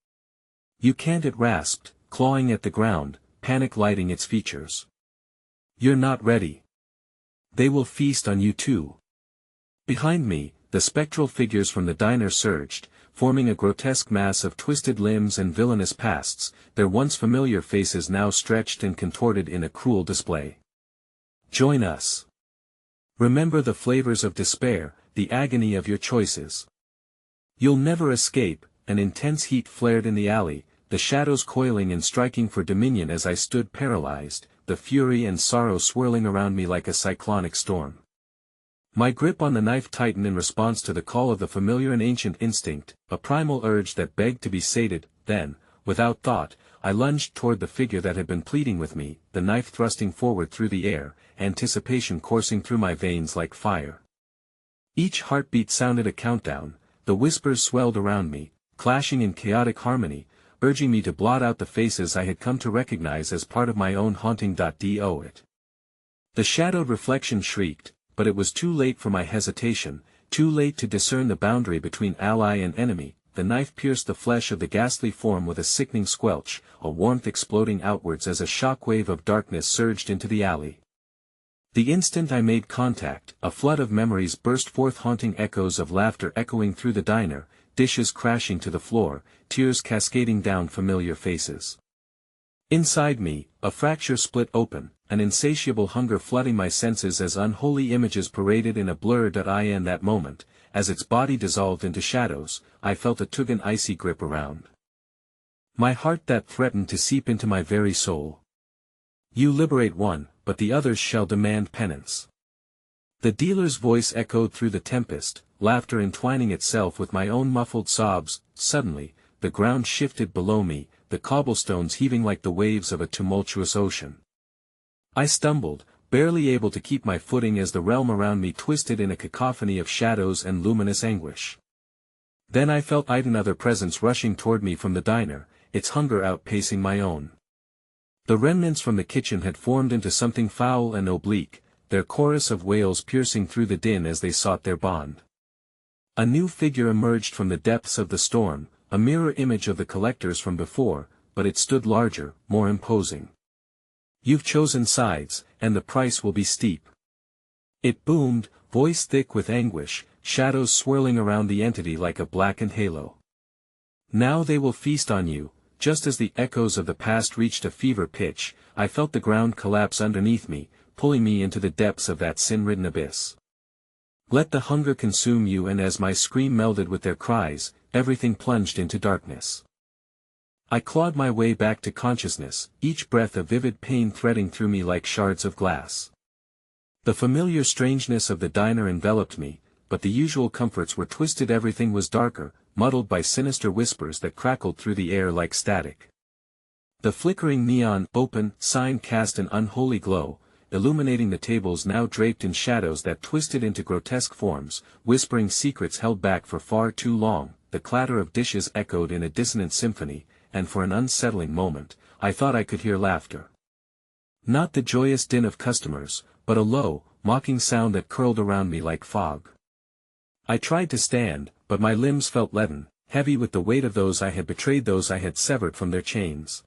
You can't," it rasped, clawing at the ground, panic lighting its features. "You're not ready. They will feast on you too." Behind me, the spectral figures from the diner surged, forming a grotesque mass of twisted limbs and villainous pasts, their once familiar faces now stretched and contorted in a cruel display. "Join us. Remember the flavors of despair, the agony of your choices. You'll never escape." An intense heat flared in the alley, the shadows coiling and striking for dominion as I stood paralyzed, the fury and sorrow swirling around me like a cyclonic storm. My grip on the knife tightened in response to the call of the familiar and ancient instinct, a primal urge that begged to be sated. Then, without thought, I lunged toward the figure that had been pleading with me, the knife thrusting forward through the air, anticipation coursing through my veins like fire. Each heartbeat sounded a countdown, the whispers swelled around me, clashing in chaotic harmony, urging me to blot out the faces I had come to recognize as part of my own haunting. Do it. The shadowed reflection shrieked, but it was too late for my hesitation, too late to discern the boundary between ally and enemy. The knife pierced the flesh of the ghastly form with a sickening squelch, a warmth exploding outwards as a shockwave of darkness surged into the alley. The instant I made contact, a flood of memories burst forth, haunting echoes of laughter echoing through the diner, dishes crashing to the floor, tears cascading down familiar faces. Inside me, a fracture split open, an insatiable hunger flooding my senses as unholy images paraded in a blur. In that moment, as its body dissolved into shadows, I felt a tug, an icy grip around my heart that threatened to seep into my very soul. "You liberate one, but the others shall demand penance." The dealer's voice echoed through the tempest, laughter entwining itself with my own muffled sobs. Suddenly, the ground shifted below me, the cobblestones heaving like the waves of a tumultuous ocean. I stumbled, barely able to keep my footing as the realm around me twisted in a cacophony of shadows and luminous anguish. Then I felt another presence rushing toward me from the diner, its hunger outpacing my own. The remnants from the kitchen had formed into something foul and oblique, their chorus of wails piercing through the din as they sought their bond. A new figure emerged from the depths of the storm, a mirror image of the collectors from before, but it stood larger, more imposing. "You've chosen sides, and the price will be steep." It boomed, voice thick with anguish, shadows swirling around the entity like a blackened halo. "Now they will feast on you." Just as the echoes of the past reached a fever pitch, I felt the ground collapse underneath me, pulling me into the depths of that sin-ridden abyss. "Let the hunger consume you," and as my scream melded with their cries, everything plunged into darkness. I clawed my way back to consciousness, each breath a vivid pain threading through me like shards of glass. The familiar strangeness of the diner enveloped me, but the usual comforts were twisted. Everything was darker, muddled by sinister whispers that crackled through the air like static. The flickering neon open sign cast an unholy glow, illuminating the tables now draped in shadows that twisted into grotesque forms, whispering secrets held back for far too long. The clatter of dishes echoed in a dissonant symphony, and for an unsettling moment, I thought I could hear laughter. Not the joyous din of customers, but a low, mocking sound that curled around me like fog. I tried to stand, but my limbs felt leaden, heavy with the weight of those I had betrayed, those I had severed from their chains.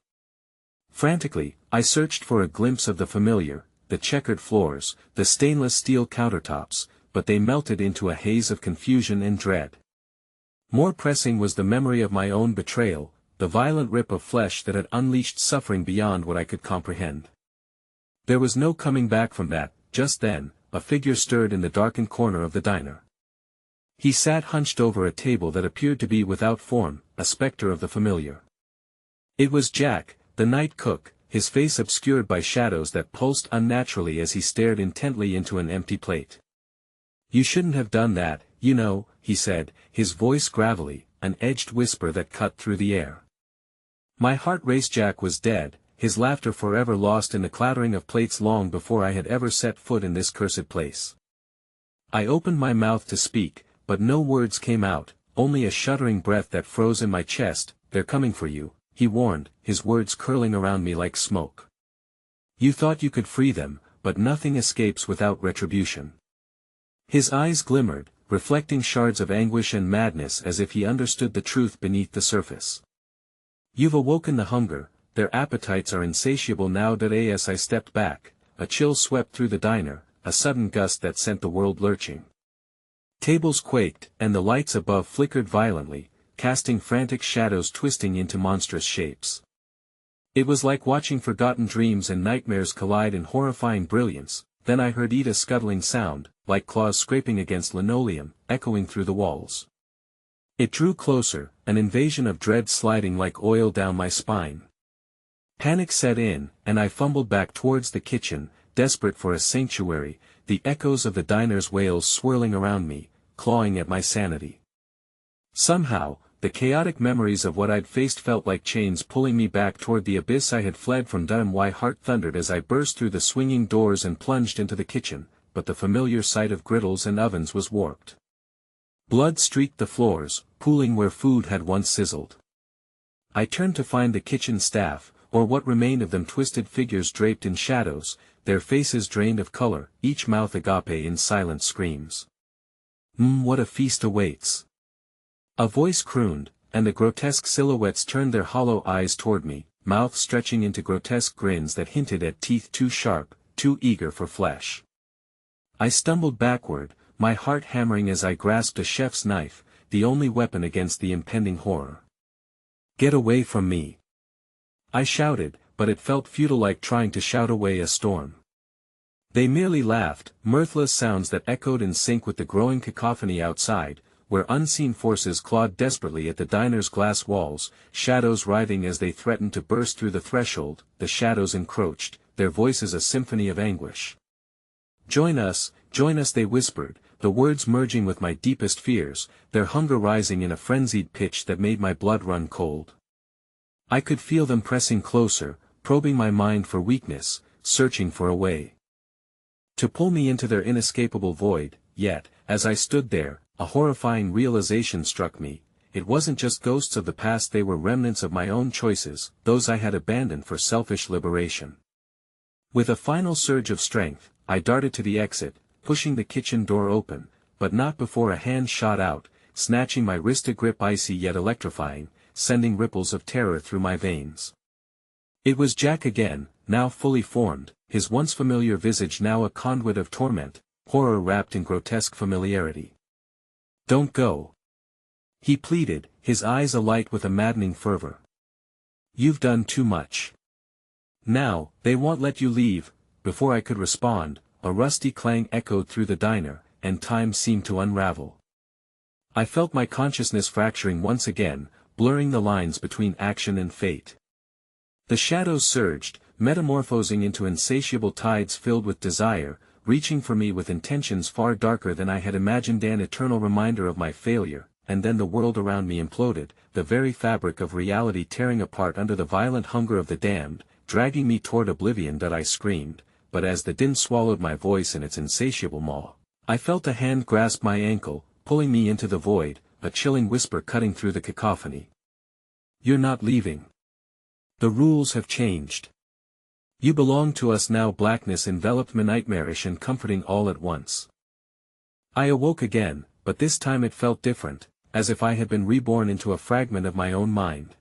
Frantically, I searched for a glimpse of the familiar, the checkered floors, the stainless steel countertops, but they melted into a haze of confusion and dread. More pressing was the memory of my own betrayal, the violent rip of flesh that had unleashed suffering beyond what I could comprehend. There was no coming back from that. Just then, a figure stirred in the darkened corner of the diner. He sat hunched over a table that appeared to be without form, a specter of the familiar. It was Jack, the night cook, his face obscured by shadows that pulsed unnaturally as he stared intently into an empty plate. "You shouldn't have done that, you know," he said, his voice gravelly, an edged whisper that cut through the air. My heart raced. Jack was dead, his laughter forever lost in the clattering of plates long before I had ever set foot in this cursed place. I opened my mouth to speak, but no words came out, only a shuddering breath that froze in my chest. "They're coming for you," he warned, his words curling around me like smoke. "You thought you could free them, but nothing escapes without retribution." His eyes glimmered, reflecting shards of anguish and madness as if he understood the truth beneath the surface. "You've awoken the hunger, their appetites are insatiable now." As I stepped back, a chill swept through the diner, a sudden gust that sent the world lurching. Tables quaked, and the lights above flickered violently, casting frantic shadows twisting into monstrous shapes. It was like watching forgotten dreams and nightmares collide in horrifying brilliance. Then I heard a scuttling sound, like claws scraping against linoleum, echoing through the walls. It drew closer, an invasion of dread sliding like oil down my spine. Panic set in, and I fumbled back towards the kitchen, desperate for a sanctuary, the echoes of the diner's wails swirling around me, clawing at my sanity. Somehow, the chaotic memories of what I'd faced felt like chains pulling me back toward the abyss I had fled from. My heart thundered as I burst through the swinging doors and plunged into the kitchen, but the familiar sight of griddles and ovens was warped. Blood streaked the floors, pooling where food had once sizzled. I turned to find the kitchen staff, or what remained of them, twisted figures draped in shadows, their faces drained of color, each mouth agape in silent screams. What a feast awaits!" A voice crooned, and the grotesque silhouettes turned their hollow eyes toward me, mouths stretching into grotesque grins that hinted at teeth too sharp, too eager for flesh. I stumbled backward, my heart hammering as I grasped a chef's knife, the only weapon against the impending horror. "Get away from me!" I shouted, but it felt futile, like trying to shout away a storm. They merely laughed, mirthless sounds that echoed in sync with the growing cacophony outside, where unseen forces clawed desperately at the diner's glass walls, shadows writhing as they threatened to burst through the threshold. The shadows encroached, their voices a symphony of anguish. Join us," they whispered, the words merging with my deepest fears, their hunger rising in a frenzied pitch that made my blood run cold. I could feel them pressing closer, probing my mind for weakness, searching for a way to pull me into their inescapable void. Yet, as I stood there, a horrifying realization struck me. It wasn't just ghosts of the past, they were remnants of my own choices, those I had abandoned for selfish liberation. With a final surge of strength, I darted to the exit, pushing the kitchen door open, but not before a hand shot out, snatching my wrist, a grip icy yet electrifying, sending ripples of terror through my veins. It was Jack again, now fully formed, his once familiar visage now a conduit of torment, horror wrapped in grotesque familiarity. "Don't go," he pleaded, his eyes alight with a maddening fervor. "You've done too much. Now, they won't let you leave." Before I could respond, a rusty clang echoed through the diner, and time seemed to unravel. I felt my consciousness fracturing once again, blurring the lines between action and fate. The shadows surged, metamorphosing into insatiable tides filled with desire, reaching for me with intentions far darker than I had imagined, an eternal reminder of my failure. And then the world around me imploded, the very fabric of reality tearing apart under the violent hunger of the damned, dragging me toward oblivion. I screamed, but as the din swallowed my voice in its insatiable maw, I felt a hand grasp my ankle, pulling me into the void, a chilling whisper cutting through the cacophony. "You're not leaving." The rules have changed. You belong to us now. Blackness enveloped me, nightmarish and comforting all at once. I awoke again, but this time it felt different, as if I had been reborn into a fragment of my own mind.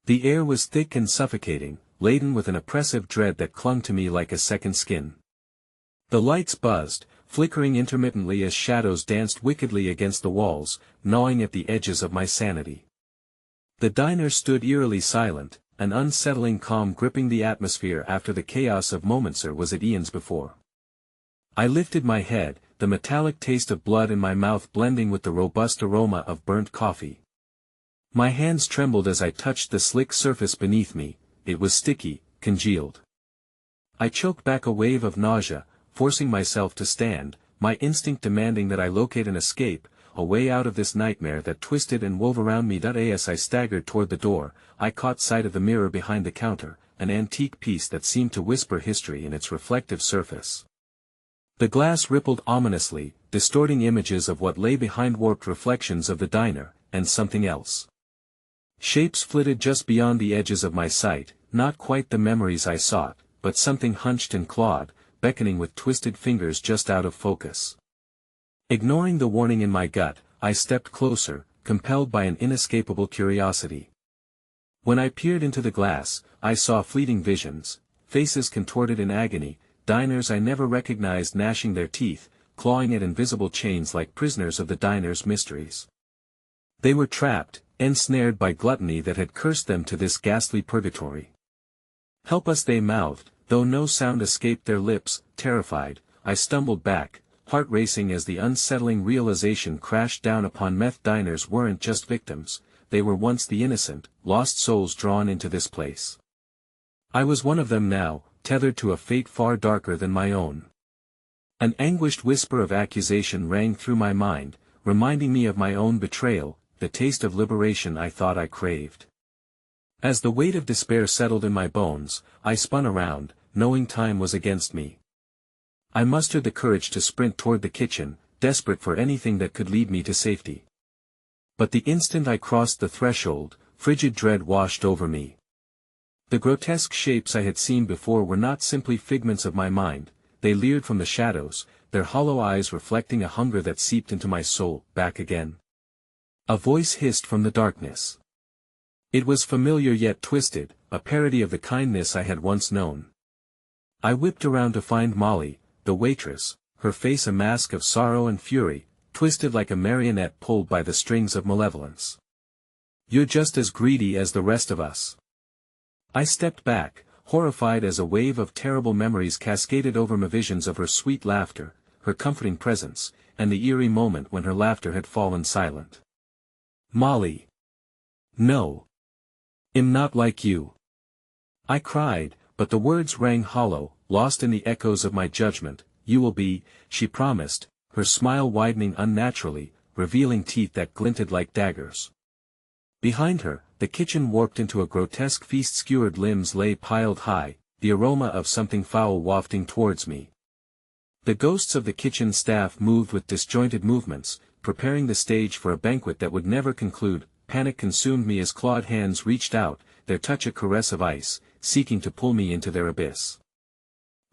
The air was thick and suffocating, laden with an oppressive dread that clung to me like a second skin. The lights buzzed, flickering intermittently as shadows danced wickedly against the walls, gnawing at the edges of my sanity. The diner stood eerily silent, an unsettling calm gripping the atmosphere after the chaos of moments was at eons before. I lifted my head, the metallic taste of blood in my mouth blending with the robust aroma of burnt coffee. My hands trembled as I touched the slick surface beneath me. It was sticky, congealed. I choked back a wave of nausea, forcing myself to stand, my instinct demanding that I locate an escape, a way out of this nightmare that twisted and wove around me. As I staggered toward the door, I caught sight of the mirror behind the counter, an antique piece that seemed to whisper history in its reflective surface. The glass rippled ominously, distorting images of what lay behind, warped reflections of the diner, and something else. Shapes flitted just beyond the edges of my sight, not quite the memories I sought, but something hunched and clawed, beckoning with twisted fingers just out of focus. Ignoring the warning in my gut, I stepped closer, compelled by an inescapable curiosity. When I peered into the glass, I saw fleeting visions, faces contorted in agony, diners I never recognized gnashing their teeth, clawing at invisible chains like prisoners of the diner's mysteries. They were trapped, ensnared by gluttony that had cursed them to this ghastly purgatory. "Help us," they mouthed, though no sound escaped their lips. Terrified, I stumbled back, heart racing as the unsettling realization crashed down upon me. Diners weren't just victims, they were once the innocent, lost souls drawn into this place. I was one of them now, tethered to a fate far darker than my own. An anguished whisper of accusation rang through my mind, reminding me of my own betrayal, the taste of liberation I thought I craved. As the weight of despair settled in my bones, I spun around, knowing time was against me. I mustered the courage to sprint toward the kitchen, desperate for anything that could lead me to safety. But the instant I crossed the threshold, frigid dread washed over me. The grotesque shapes I had seen before were not simply figments of my mind, they leered from the shadows, their hollow eyes reflecting a hunger that seeped into my soul. "Back again." A voice hissed from the darkness. It was familiar yet twisted, a parody of the kindness I had once known. I whipped around to find Molly, the waitress, her face a mask of sorrow and fury, twisted like a marionette pulled by the strings of malevolence. "You're just as greedy as the rest of us." I stepped back, horrified as a wave of terrible memories cascaded over me, visions of her sweet laughter, her comforting presence, and the eerie moment when her laughter had fallen silent. "Molly. No. I'm not like you," I cried, but the words rang hollow, lost in the echoes of my judgment. "You will be," she promised, her smile widening unnaturally, revealing teeth that glinted like daggers. Behind her, the kitchen warped into a grotesque feast. Skewered limbs lay piled high, the aroma of something foul wafting towards me. The ghosts of the kitchen staff moved with disjointed movements, preparing the stage for a banquet that would never conclude. Panic consumed me as clawed hands reached out, their touch a caress of ice, seeking to pull me into their abyss.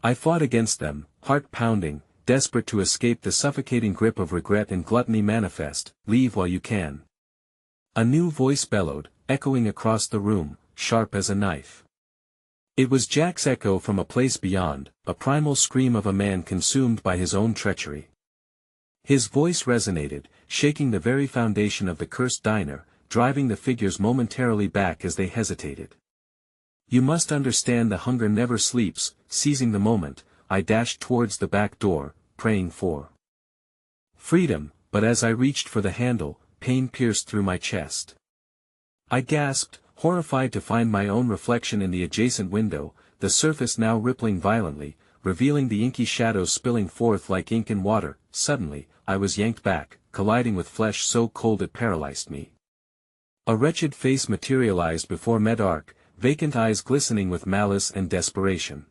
I fought against them, heart pounding, desperate to escape the suffocating grip of regret and gluttony. "Manifest, leave while you can." A new voice bellowed, echoing across the room, sharp as a knife. It was Jack's echo from a place beyond, a primal scream of a man consumed by his own treachery. His voice resonated, shaking the very foundation of the cursed diner, driving the figures momentarily back as they hesitated. "You must understand the hunger never sleeps." Seizing the moment, I dashed towards the back door, praying for freedom, but as I reached for the handle, pain pierced through my chest. I gasped, horrified to find my own reflection in the adjacent window, the surface now rippling violently, revealing the inky shadows spilling forth like ink in water. Suddenly, I was yanked back, colliding with flesh so cold it paralyzed me. A wretched face materialized before me, dark, vacant eyes glistening with malice and desperation.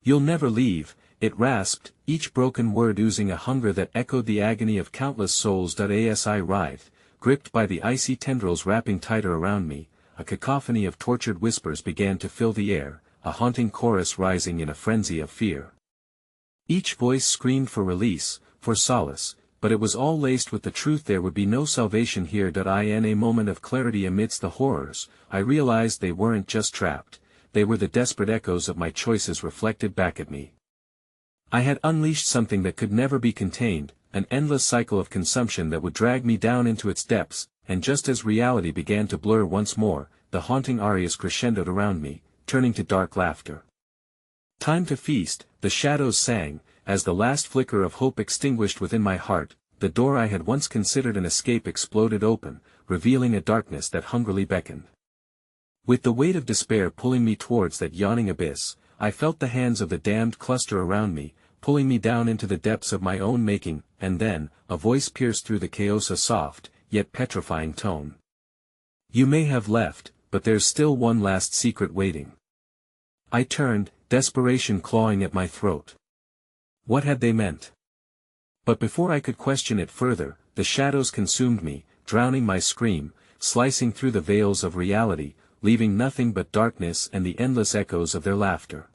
"You'll never leave," it rasped, each broken word oozing a hunger that echoed the agony of countless souls. As I writhed, gripped by the icy tendrils wrapping tighter around me, a cacophony of tortured whispers began to fill the air, a haunting chorus rising in a frenzy of fear. Each voice screamed for release, for solace, but it was all laced with the truth there would be no salvation here. In a moment of clarity amidst the horrors, I realized they weren't just trapped, they were the desperate echoes of my choices reflected back at me. I had unleashed something that could never be contained, an endless cycle of consumption that would drag me down into its depths, and just as reality began to blur once more, the haunting arias crescendoed around me, turning to dark laughter. Time to feast, the shadows sang, as the last flicker of hope extinguished within my heart, the door I had once considered an escape exploded open, revealing a darkness that hungrily beckoned. With the weight of despair pulling me towards that yawning abyss, I felt the hands of the damned cluster around me, pulling me down into the depths of my own making, and then, a voice pierced through the chaos, a soft, yet petrifying tone. "You may have left, but there's still one last secret waiting." I turned, desperation clawing at my throat. What had they meant? But before I could question it further, the shadows consumed me, drowning my scream, slicing through the veils of reality, leaving nothing but darkness and the endless echoes of their laughter.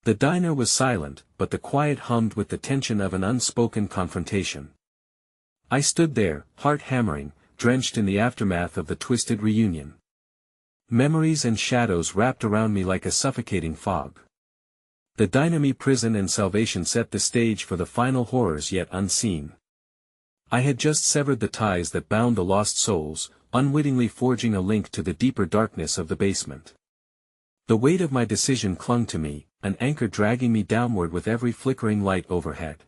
The diner was silent, but the quiet hummed with the tension of an unspoken confrontation. I stood there, heart hammering, drenched in the aftermath of the twisted reunion. Memories and shadows wrapped around me like a suffocating fog. The dynamite prison and salvation set the stage for the final horrors yet unseen. I had just severed the ties that bound the lost souls, unwittingly forging a link to the deeper darkness of the basement. The weight of my decision clung to me, an anchor dragging me downward with every flickering light overhead.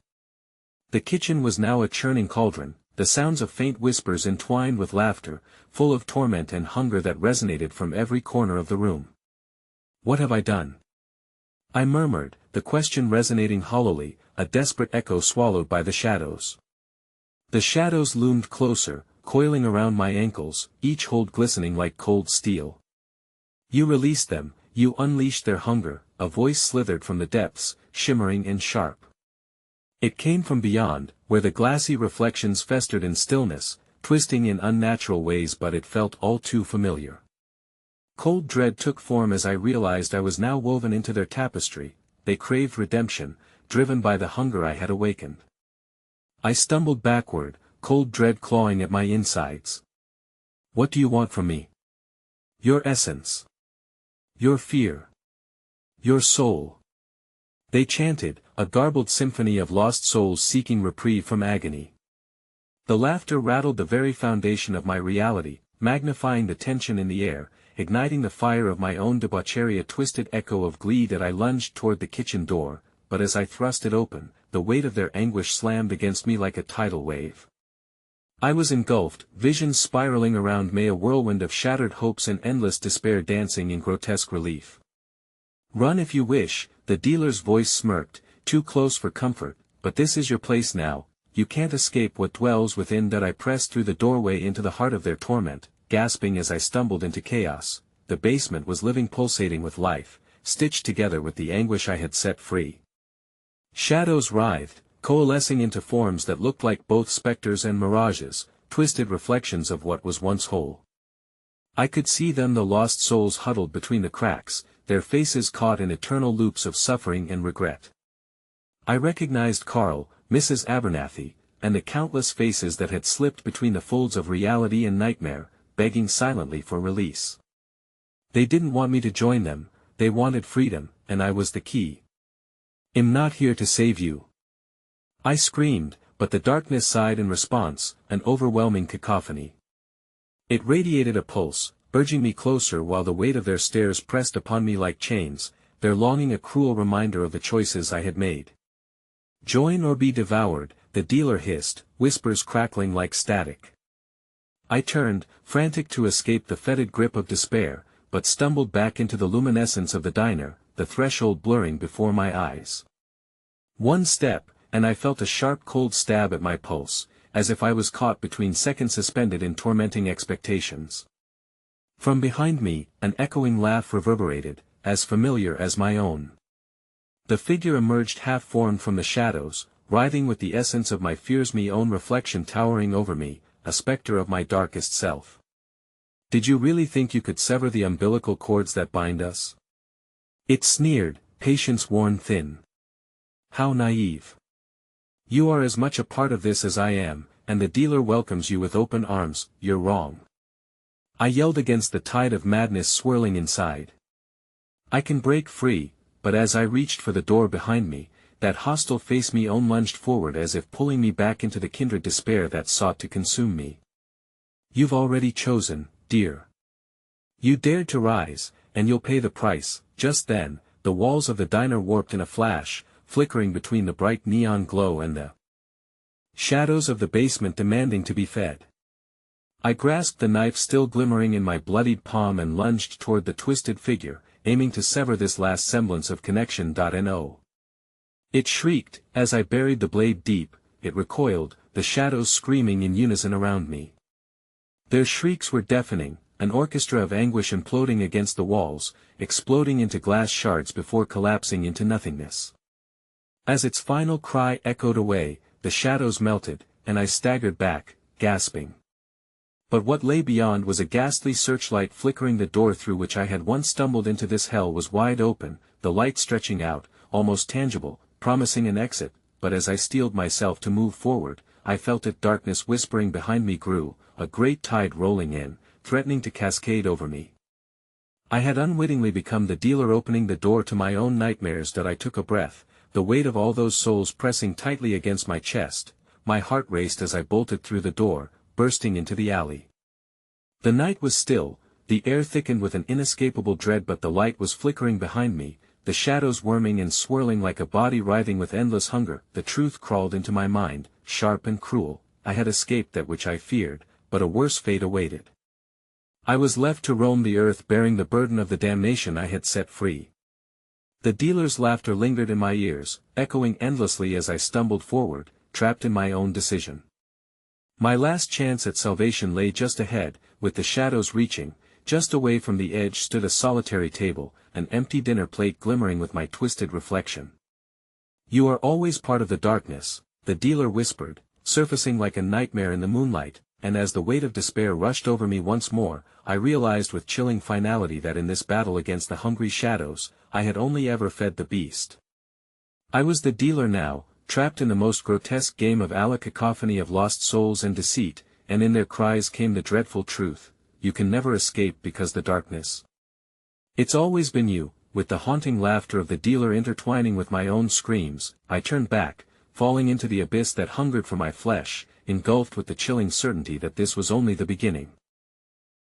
The kitchen was now a churning cauldron, the sounds of faint whispers entwined with laughter, full of torment and hunger that resonated from every corner of the room. What have I done? I murmured, the question resonating hollowly, a desperate echo swallowed by the shadows. The shadows loomed closer, coiling around my ankles, each hold glistening like cold steel. "You released them, you unleashed their hunger," a voice slithered from the depths, shimmering and sharp. It came from beyond, where the glassy reflections festered in stillness, twisting in unnatural ways, but it felt all too familiar. Cold dread took form as I realized I was now woven into their tapestry. They craved redemption, driven by the hunger I had awakened. I stumbled backward, cold dread clawing at my insides. "What do you want from me?" "Your essence. Your fear. Your soul." They chanted, a garbled symphony of lost souls seeking reprieve from agony. The laughter rattled the very foundation of my reality, magnifying the tension in the air, igniting the fire of my own debauchery, a twisted echo of glee that I lunged toward the kitchen door, but as I thrust it open, the weight of their anguish slammed against me like a tidal wave. I was engulfed, visions spiraling around me, a whirlwind of shattered hopes and endless despair dancing in grotesque relief. "Run if you wish," the dealer's voice smirked, "too close for comfort, but this is your place now, you can't escape what dwells within." That I pressed through the doorway into the heart of their torment, gasping as I stumbled into chaos. The basement was living, pulsating with life, stitched together with the anguish I had set free. Shadows writhed, coalescing into forms that looked like both specters and mirages, twisted reflections of what was once whole. I could see them, the lost souls huddled between the cracks, their faces caught in eternal loops of suffering and regret. I recognized Carl, Mrs. Abernathy, and the countless faces that had slipped between the folds of reality and nightmare, begging silently for release. They didn't want me to join them, they wanted freedom, and I was the key. "I'm not here to save you," I screamed, but the darkness sighed in response, an overwhelming cacophony. It radiated a pulse, urging me closer while the weight of their stares pressed upon me like chains, their longing a cruel reminder of the choices I had made. "Join or be devoured," the dealer hissed, whispers crackling like static. I turned, frantic to escape the fetid grip of despair, but stumbled back into the luminescence of the diner, the threshold blurring before my eyes. One step, and I felt a sharp cold stab at my pulse, as if I was caught between seconds, suspended in tormenting expectations. From behind me, an echoing laugh reverberated, as familiar as my own. The figure emerged half-formed from the shadows, writhing with the essence of my fears, my own reflection towering over me, a specter of my darkest self. Did you really think you could sever the umbilical cords that bind us? It sneered, patience worn thin. How naive. You are as much a part of this as I am, and the dealer welcomes you with open arms. You're wrong. I yelled against the tide of madness swirling inside. I can break free, but as I reached for the door behind me, that hostile face me own lunged forward as if pulling me back into the kindred despair that sought to consume me. You've already chosen, dear. You dared to rise, and you'll pay the price. Just then, the walls of the diner warped in a flash, flickering between the bright neon glow and the shadows of the basement demanding to be fed. I grasped the knife still glimmering in my bloodied palm and lunged toward the twisted figure, aiming to sever this last semblance of connection. No. It shrieked, as I buried the blade deep. It recoiled, the shadows screaming in unison around me. Their shrieks were deafening, an orchestra of anguish imploding against the walls, exploding into glass shards before collapsing into nothingness. As its final cry echoed away, the shadows melted, and I staggered back, gasping. But what lay beyond was a ghastly searchlight flickering. The door through which I had once stumbled into this hell was wide open, the light stretching out, almost tangible, promising an exit, but as I steeled myself to move forward, I felt it. Darkness whispering behind me grew, a great tide rolling in, threatening to cascade over me. I had unwittingly become the dealer opening the door to my own nightmares. I took a breath, the weight of all those souls pressing tightly against my chest. My heart raced as I bolted through the door, bursting into the alley. The night was still, the air thickened with an inescapable dread, but the light was flickering behind me, the shadows worming and swirling like a body writhing with endless hunger. The truth crawled into my mind, sharp and cruel. I had escaped that which I feared, but a worse fate awaited. I was left to roam the earth bearing the burden of the damnation I had set free. The dealer's laughter lingered in my ears, echoing endlessly as I stumbled forward, trapped in my own decision. My last chance at salvation lay just ahead, with the shadows reaching. Just away from the edge stood a solitary table, an empty dinner plate glimmering with my twisted reflection. You are always part of the darkness, the dealer whispered, surfacing like a nightmare in the moonlight, and as the weight of despair rushed over me once more, I realized with chilling finality that in this battle against the hungry shadows, I had only ever fed the beast. I was the dealer now, trapped in the most grotesque game of a cacophony of lost souls and deceit, and in their cries came the dreadful truth: you can never escape because the darkness. It's always been you. With the haunting laughter of the dealer intertwining with my own screams, I turned back, falling into the abyss that hungered for my flesh, engulfed with the chilling certainty that this was only the beginning.